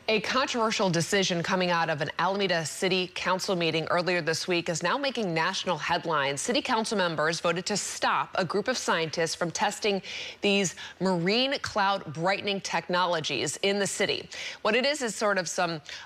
A controversial decision coming out of an Alameda City Council meeting earlier this week is now making national headlines. City Council members voted to stop a group of scientists from testing these marine cloud brightening technologies in the city. What it is sort of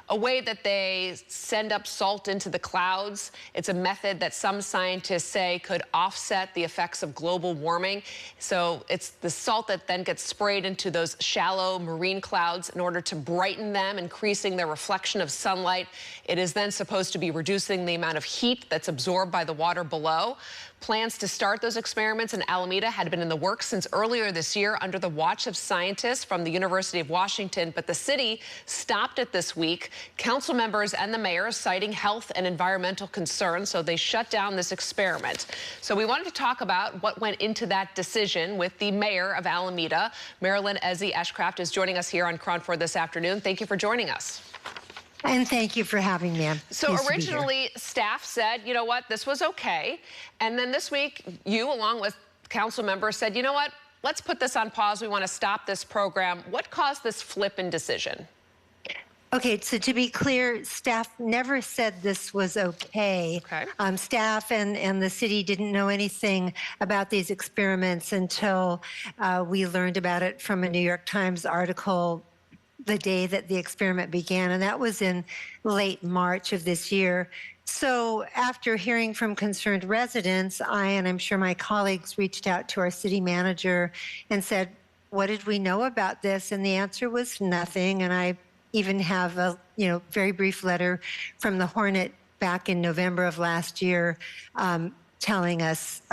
a way that they send up salt into the clouds. It's a method that some scientists say could offset the effects of global warming. So it's the salt that then gets sprayed into those shallow marine clouds in order to brighten them, increasing their reflection of sunlight. It is then supposed to be reducing the amount of heat that's absorbed by the water below. Plans to start those experiments in Alameda had been in the works since earlier this year under the watch of scientists from the University of Washington, but the city stopped it this week. Council members and the mayor citing health and environmental concerns, so they shut down this experiment. So we wanted to talk about what went into that decision with the mayor of Alameda. Marilyn Ezzy-Ashcraft is joining us here on KRON 4 this afternoon. Thank you for joining us. And thank you for having me. So originally, staff said, you know what, this was okay. And then this week, you, along with council members, said, you know what, let's put this on pause. We want to stop this program. What caused this flip in decision? Okay, so to be clear, staff never said this was okay. Staff and the city didn't know anything about these experiments until we learned about it from a New York Times article the day that the experiment began, and that was in late March of this year. So after hearing from concerned residents, and I'm sure my colleagues reached out to our city manager and said, what did we know about this? And the answer was nothing. And I even have a very brief letter from the Hornet back in November of last year telling us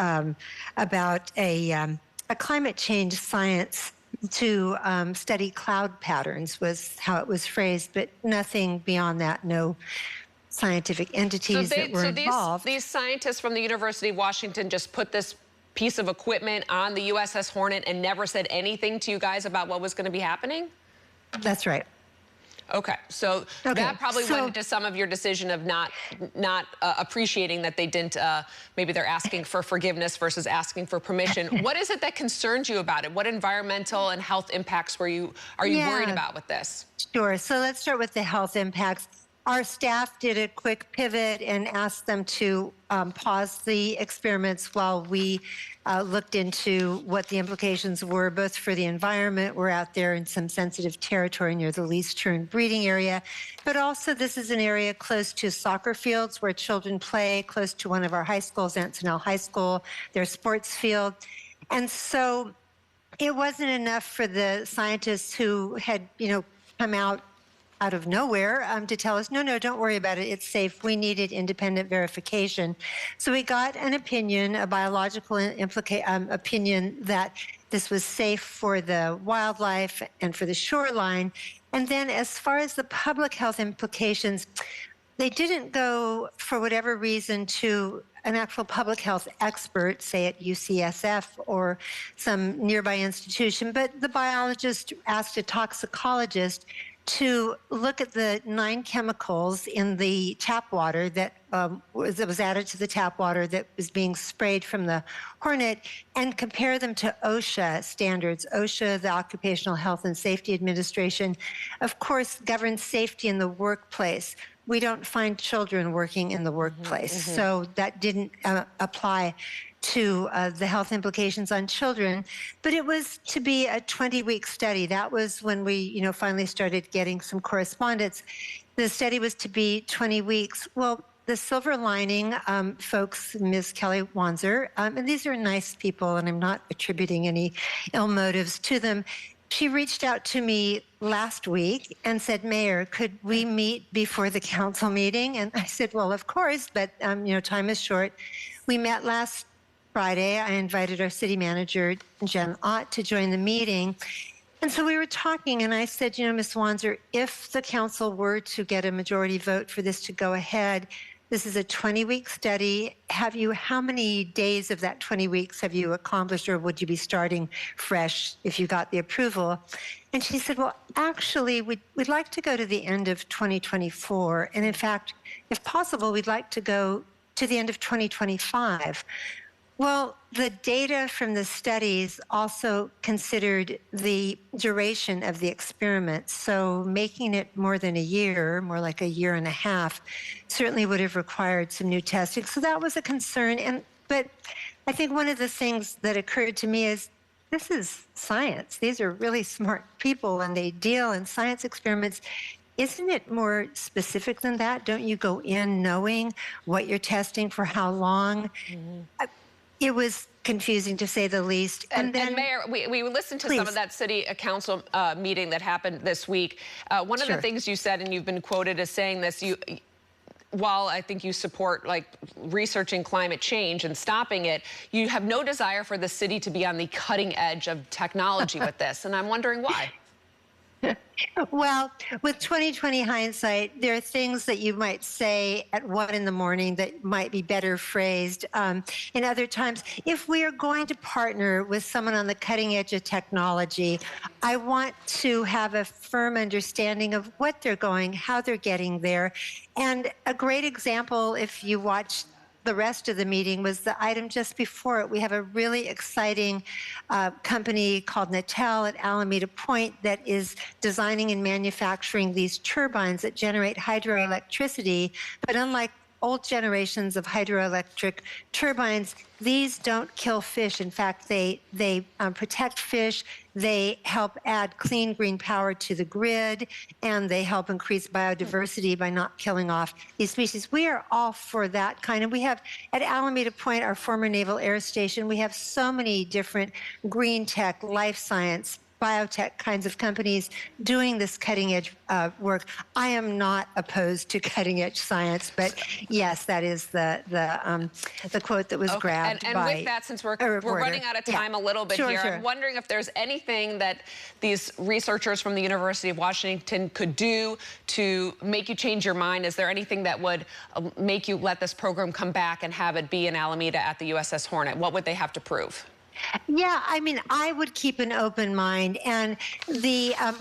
about a climate change science to study cloud patterns was how it was phrased, but nothing beyond that, no scientific entities that were involved. These scientists from the University of Washington just put this piece of equipment on the USS Hornet and never said anything to you guys about what was going to be happening? That's right. Okay, so that probably went into some of your decision of not appreciating that they didn't, maybe they're asking for forgiveness versus asking for permission. What is it that concerns you about it? What environmental and health impacts are you worried about with this? Sure, so let's start with the health impacts. Our staff did a quick pivot and asked them to pause the experiments while we looked into what the implications were, both for the environment. We're out there in some sensitive territory near the least tern breeding area, but also this is an area close to soccer fields where children play, close to one of our high schools, Antonell High School, their sports field. And so it wasn't enough for the scientists who had, come out of nowhere to tell us, no, don't worry about it, it's safe. We needed independent verification. So we got an opinion, a biological opinion that this was safe for the wildlife and for the shoreline. And then as far as the public health implications, they didn't go, for whatever reason, to an actual public health expert, say at UCSF or some nearby institution, but the biologist asked a toxicologist to look at the 9 chemicals in the tap water that was added to the tap water that was being sprayed from the Hornet and compare them to OSHA standards. OSHA, the Occupational Health and Safety Administration, of course, governs safety in the workplace. We don't find children working in the workplace, so that didn't apply to the health implications on children, but it was to be a 20-week study. That was when we, finally started getting some correspondence. The study was to be 20 weeks. Well, the silver lining, folks, Ms. Kelly Wanzer, and these are nice people, and I'm not attributing any ill motives to them. She reached out to me last week and said, Mayor, could we meet before the council meeting? And I said, well, of course, but time is short. We met last Friday. I invited our city manager, Jen Ott, to join the meeting. And so we were talking, and I said, Ms. Wanzer, if the council were to get a majority vote for this to go ahead, this is a 20-week study. How many days of that 20 weeks have you accomplished, or would you be starting fresh if you got the approval? And she said, well, actually, we'd like to go to the end of 2024. And in fact, if possible, we'd like to go to the end of 2025. Well, the data from the studies also considered the duration of the experiment. So making it more than a year, more like a year and a half, certainly would have required some new testing. So that was a concern. But I think one of the things that occurred to me is this is science. These are really smart people and they deal in science experiments. Isn't it more specific than that? Don't you go in knowing what you're testing for how long? It was confusing to say the least. And Mayor, we listened to some of that city council meeting that happened this week. One of the things you said, and you've been quoted as saying this, while I think you support researching climate change and stopping it, you have no desire for the city to be on the cutting edge of technology with this. And I'm wondering why. Well, with 2020 hindsight, there are things that you might say at 1 in the morning that might be better phrased. In other times, if we are going to partner with someone on the cutting edge of technology, I want to have a firm understanding of what they're going, how they're getting there. And a great example, if you watch the rest of the meeting, was the item just before it. We have a really exciting company called Natel at Alameda Point that is designing and manufacturing these turbines that generate hydroelectricity. But unlike old generations of hydroelectric turbines, these don't kill fish. In fact, they protect fish. They help add clean green power to the grid, and they help increase biodiversity by not killing off these species. We are all for that kind. And we have at Alameda Point, our former Naval Air Station, we have so many different green tech, life science, biotech kinds of companies doing this cutting edge work. I am not opposed to cutting edge science, but yes, that is the quote that was grabbed and by with that, since we're running out of time a little bit here, I'm wondering if there's anything that these researchers from the University of Washington could do to make you change your mind. Is there anything that would make you let this program come back and have it be in Alameda at the USS Hornet? What would they have to prove? Yeah, I mean, I would keep an open mind, and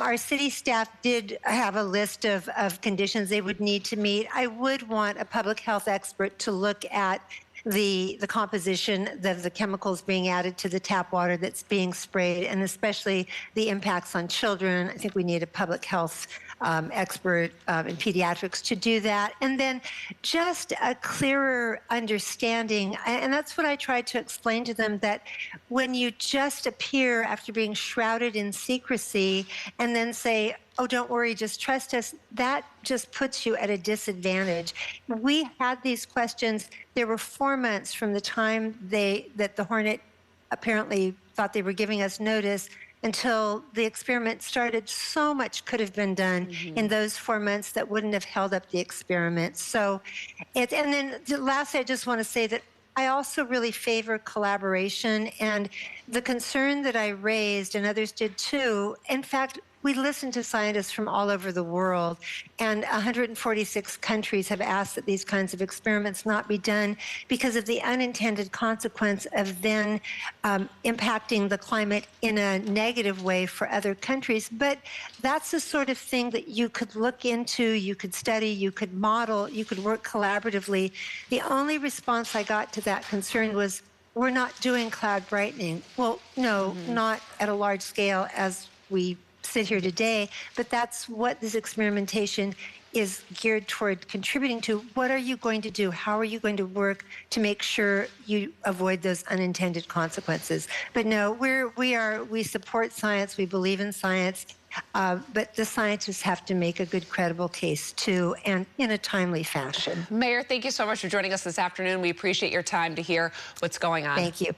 our city staff did have a list of conditions they would need to meet. I would want a public health expert to look at the composition of the chemicals being added to the tap water that's being sprayed, and especially the impacts on children. I think we need a public health expert in pediatrics to do that. And then just a clearer understanding. And that's what I tried to explain to them, that when you just appear after being shrouded in secrecy and then say, oh, don't worry, just trust us, that just puts you at a disadvantage. We had these questions. There were 4 months from the time that the Hornet apparently thought they were giving us notice until the experiment started. So much could have been done in those 4 months that wouldn't have held up the experiment. So, and then lastly, I just want to say that I also really favor collaboration, and the concern that I raised, and others did too, in fact, we listened to scientists from all over the world, and 146 countries have asked that these kinds of experiments not be done because of the unintended consequence of then impacting the climate in a negative way for other countries. But that's the sort of thing that you could look into, you could study, you could model, you could work collaboratively. The only response I got to that concern was, we're not doing cloud brightening. Well, no, not at a large scale as we sit here today, but that's what this experimentation is geared toward contributing to. What are you going to do? How are you going to work to make sure you avoid those unintended consequences? But no, we support science. We believe in science. But the scientists have to make a good, credible case too, and in a timely fashion. Mayor, thank you so much for joining us this afternoon. We appreciate your time to hear what's going on. Thank you.